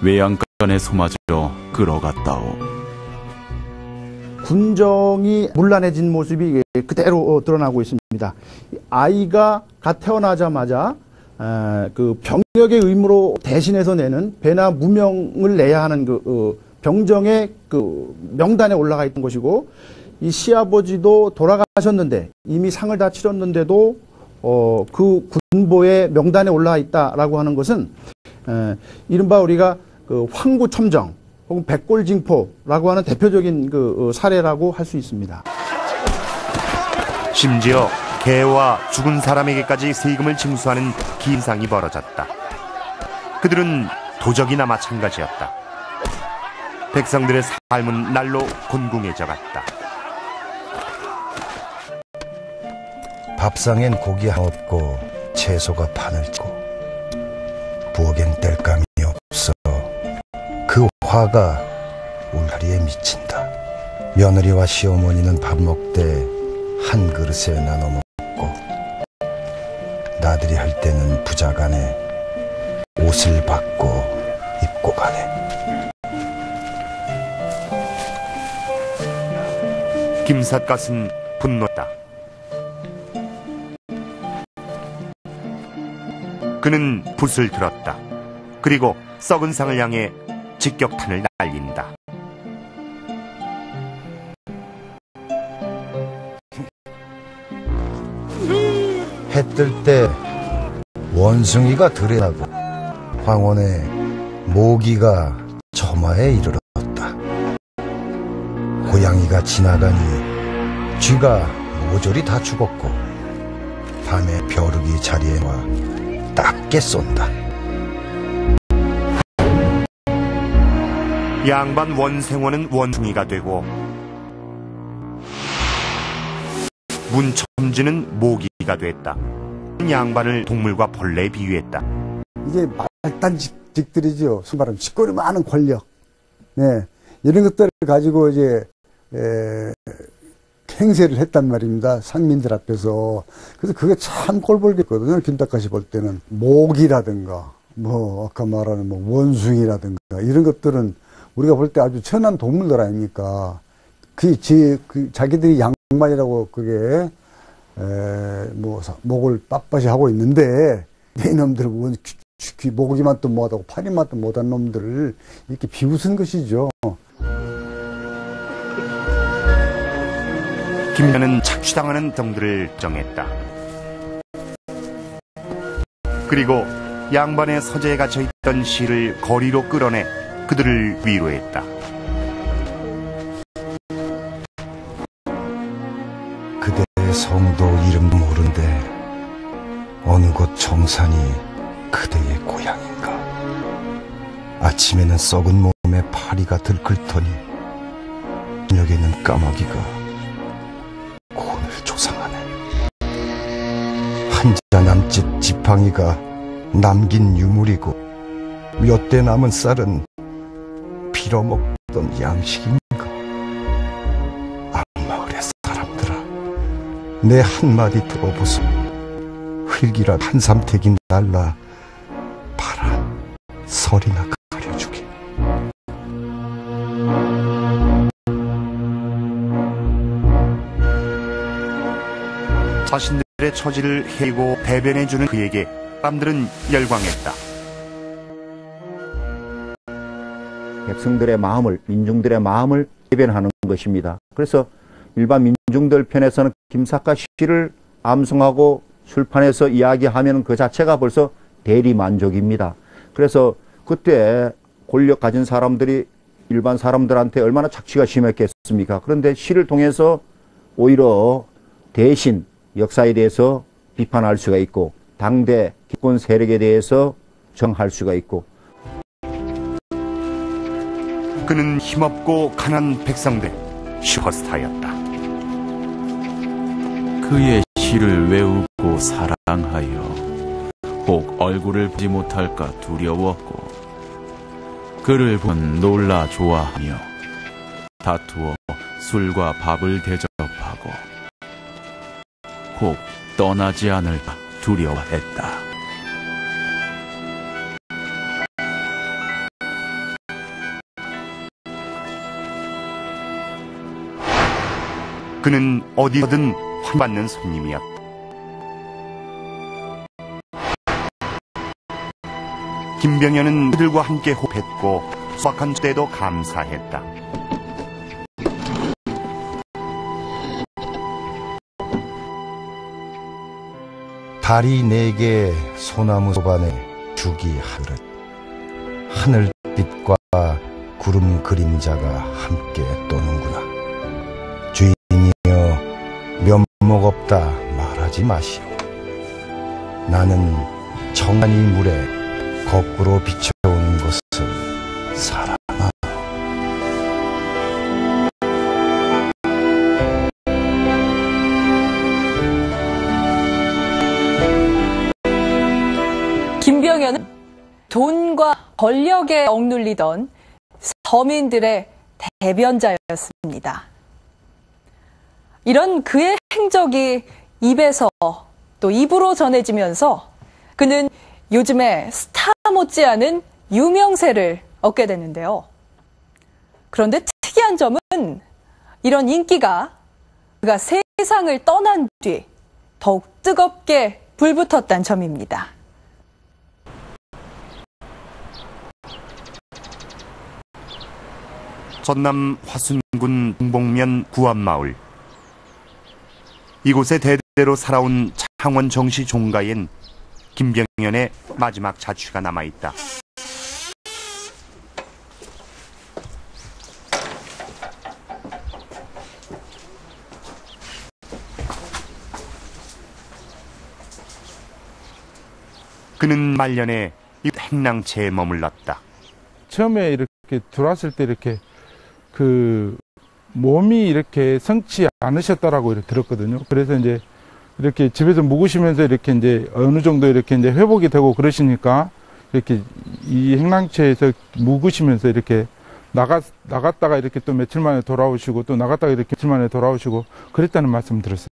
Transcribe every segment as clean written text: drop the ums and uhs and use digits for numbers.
외양간의 소맞으러 끌어갔다오. 군정이 문란해진 모습이 그대로 드러나고 있습니다. 아이가 갓 태어나자마자 그 병력의 의무로 대신해서 내는 배나 무명을 내야 하는 그 병정의 그 명단에 올라가 있던 것이고, 이 시아버지도 돌아가셨는데 이미 상을 다 치렀는데도 그 군보의 명단에 올라가 있다라고 하는 것은 이른바 우리가 그 황구첨정 혹은 백골징포라고 하는 대표적인 그 사례라고 할 수 있습니다. 심지어 개와 죽은 사람에게까지 세금을 징수하는 기인상이 벌어졌다. 그들은 도적이나 마찬가지였다. 백성들의 삶은 날로 곤궁해져 갔다. 밥상엔 고기 없고 채소가 바늘고 부엌엔 뗄감이 없어 그 화가 울타리에 미친다. 며느리와 시어머니는 밥 먹되 한 그릇에 나눠 먹고, 나들이 할 때는 부자간에 옷을 받고 입고 가네. 김삿갓은 분노했다. 그는 붓을 들었다. 그리고 썩은 상을 향해 직격탄을 날린다. 해 뜰 때 원숭이가 들에나고 황혼에 모기가 처마에 이르렀다. 고양이가 지나가니 쥐가 모조리 다 죽었고, 밤에 벼룩이 자리에 와 따갑게 쏜다. 양반 원생원은 원숭이가 되고 문첨지는 모기가 됐다. 양반을 동물과 벌레에 비유했다. 이게 말단직들이죠. 말하면 짓거리 많은 권력, 네, 이런 것들을 가지고 이제 행세를 했단 말입니다. 상민들 앞에서. 그래서 그게 참 꼴보겠거든요. 김삿갓이 볼 때는 모기라든가 뭐 아까 말하는 뭐 원숭이라든가 이런 것들은 우리가 볼 때 아주 천한 동물들 아닙니까? 자기들이 양반이라고 그게 뭐 목을 빳빳이 하고 있는데, 이놈들 모기만 또 못하고 파리만 또 못한 놈들을 이렇게 비웃은 것이죠. 김연은 착취당하는 동들을 정했다. 그리고 양반의 서재에 갇혀있던 시를 거리로 끌어내 그들을 위로했다. 그대의 성도 이름 모른데 어느 곳 정산이 그대의 고향인가. 아침에는 썩은 몸에 파리가 들끓더니 저녁에는 까마귀가 곤을 조상하네. 한자 남짓 지팡이가 남긴 유물이고 몇 대 남은 쌀은 빌어먹던 양식인가. 앞마을의 사람들아, 내 한마디 들어보소. 흙이라 한 삼택이 날라 봐라, 설이나 가려주게. 자신들의 처지를 해고 대변해주는 그에게 사람들은 열광했다. 백성들의 마음을, 민중들의 마음을 대변하는 것입니다. 그래서 일반 민중들 편에서는 김삿갓 시를 암송하고 술판에서 이야기하면 그 자체가 벌써 대리만족입니다. 그래서 그때 권력 가진 사람들이 일반 사람들한테 얼마나 착취가 심했겠습니까? 그런데 시를 통해서 오히려 대신 역사에 대해서 비판할 수가 있고, 당대 기권 세력에 대해서 정할 수가 있고. 그는 힘없고 가난한 백성들 슈퍼스타였다. 그의 시를 외우고 사랑하여 혹 얼굴을 보지 못할까 두려웠고, 그를 보면 놀라 좋아하며 다투어 술과 밥을 대접하고 혹 떠나지 않을까 두려워했다. 그는 어디서든 환받는 손님이었다. 김병현은 그들과 함께 호흡했고 수확한 때도 감사했다. 다리 4개의 소나무 소반에 죽이 한 그릇, 하늘빛과 구름 그림자가 함께 떠는구나. 주인이여 면목 없다 말하지 마시오. 나는 정한 이 물에 거꾸로 비춰오는 것을 사랑하. 김병현은 돈과 권력에 억눌리던 서민들의 대변자였습니다. 이런 그의 행적이 입에서 또 입으로 전해지면서 그는 요즘에 스타 못지않은 유명세를 얻게 되는데요. 그런데 특이한 점은 이런 인기가 그가 세상을 떠난 뒤 더욱 뜨겁게 불붙었다는 점입니다. 전남 화순군 동복면 구암마을. 이곳에 대대로 살아온 창원 정씨 종가엔 김병현의 마지막 자취가 남아있다. 그는 말년에 이 행랑채에 머물렀다. 처음에 이렇게 들어왔을 때 이렇게 그 몸이 이렇게 성치 않으셨다라고 이렇게 들었거든요. 그래서 이제 이렇게 집에서 묵으시면서 이렇게 이제 어느 정도 이렇게 이제 회복이 되고 그러시니까 이렇게 이 행랑채에서 묵으시면서 이렇게 나갔다가 이렇게 또 며칠 만에 돌아오시고 또 나갔다가 이렇게 며칠 만에 돌아오시고 그랬다는 말씀 들었어요.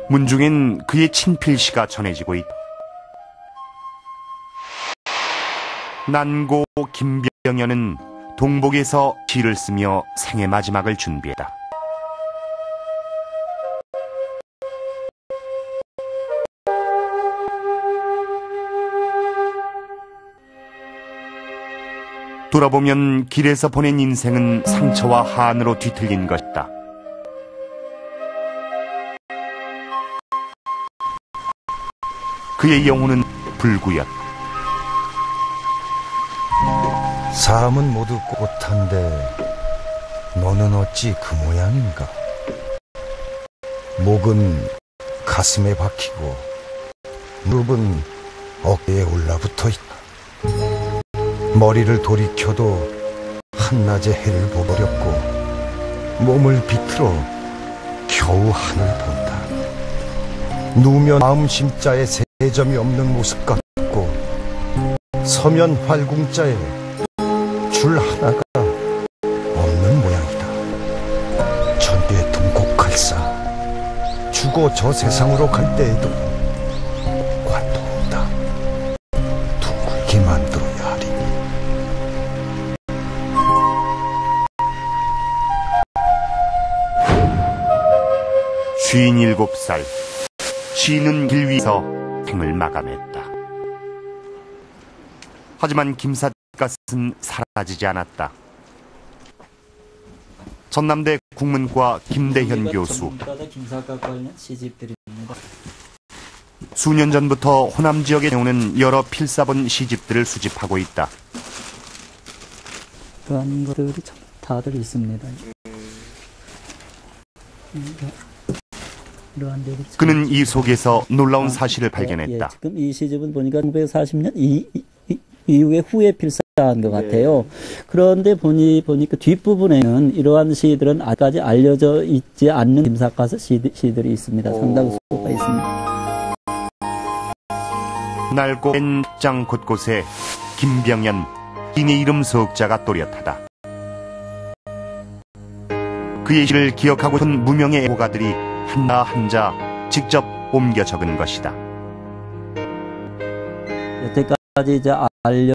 문중엔 그의 친필시가 전해지고 있다. 난고 김병현은 동복에서 시를 쓰며 생의 마지막을 준비했다. 돌아보면 길에서 보낸 인생은 상처와 한으로 뒤틀린 것이다. 그의 영혼은 불구였다. 사람은 모두 꼿한데 너는 어찌 그 모양인가? 목은 가슴에 박히고 무릎은 어깨에 올라붙어 있다. 머리를 돌이켜도 한낮의 해를 보버렸고 몸을 비틀어 겨우 하늘 본다. 누우면 마음 심자에 세점이 없는 모습 같고 서면 활궁자에 줄 하나가 없는 모양이다. 천비의 등곡할사 죽어 저 세상으로 갈 때에도 관통한다. 둥글게 만들어야 하리니. 쉰7 살 쉬는 길 위에서 생을 마감했다. 하지만 김삿갓은 사라지지 않았다. 전남대 국문과 김대현 교수. 수년 전부터 호남 지역에 내오는 여러 필사본 시집들을 수집하고 있다. 그런 것들이 다들 있습니다. 그는 이 속에서 놀라운 사실을 발견했다. 지금 이 시집은 보니까 1940년 이후에 후에 필사한 것 같아요. 그런데 보니까 뒷부분에는 이러한 시들은 아직까지 알려져 있지 않는 김삿갓 시들이 있습니다. 상당수가 있습니다. 낡고 뺀 장 곳곳에 김병현, 인의 이름 석자가 또렷하다. 그의 시를 기억하고 싶은 무명의 애호가들이 한자 한자 직접 옮겨 적은 것이다. 여태까지 이제 알려